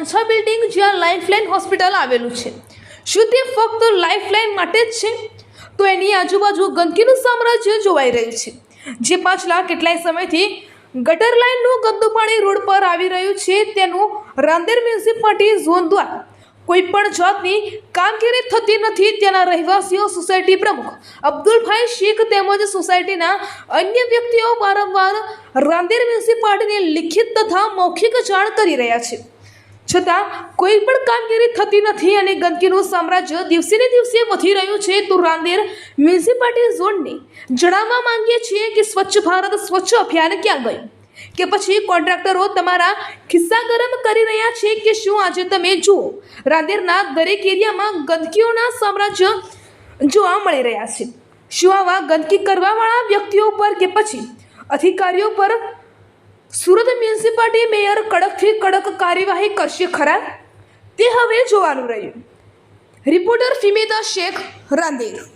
ઊંચા બિલ્ડિંગ જ્યાં lifeline hospital આવેલું છે, શું તે ફક્ત લાઇફલાઇન માટે જ છે? તો એની આજુબાજુ ગંદકીનું સામ્રાજ્ય જોવાઈ રહ્યું છે, જે પાછલા કેટલાય સમયથી ગટર લાઇનનું ગંદુ પાણી રોડ પર આવી રહ્યું છે. તેનું રાંદેર મ્યુનિસિપાલિટી ઝોન દ્વારા કોઈ પણ જાતની કામગીરી થતી નથી. તેના રહેવાસીઓ, સોસાયટી પ્રમુખ અબ્દુલભાઈ શેખ તેમજ સોસાયટીના અન્ય વ્યક્તિઓ વારંવાર રાંદેર મ્યુનિસિપાલિટીને લિખિત તથા મૌખિક જાણ કરી રહ્યા છે, છતાં કોઈ પણ કામગીરી થતી નથી અને ગંદકીનું સામ્રાજ્ય દિવસે ને દિવસે વધી રહ્યું છે. તો રાંદેર મ્યુનિસિપાલિટી ઝોનને જણાવવા માંગીએ છીએ કે સ્વચ્છ ભારત સ્વચ્છ અભિયાન ક્યાં ગયું? કે પછી કોન્ટ્રાક્ટરો તમારા ખિસ્સા ગરમ કરી રહ્યા છે કે શું? આજે તમે જુઓ, રાંદેરના દરેક એરિયામાં ગંદકીઓના સામ્રાજ્ય જોવા મળી રહ્યા છે. શું આવા ગંદકી કરવાવાળા વ્યક્તિઓ પર કે પછી અધિકારીઓ પર સુરત મ્યુનિસિપાલિટી મેયર કડકથી કડક કાર્યવાહી કરશે ખરા? તે હવે જોવાનું રહ્યું. રિપોર્ટર ફિમેતા શેખ, રાંદેર.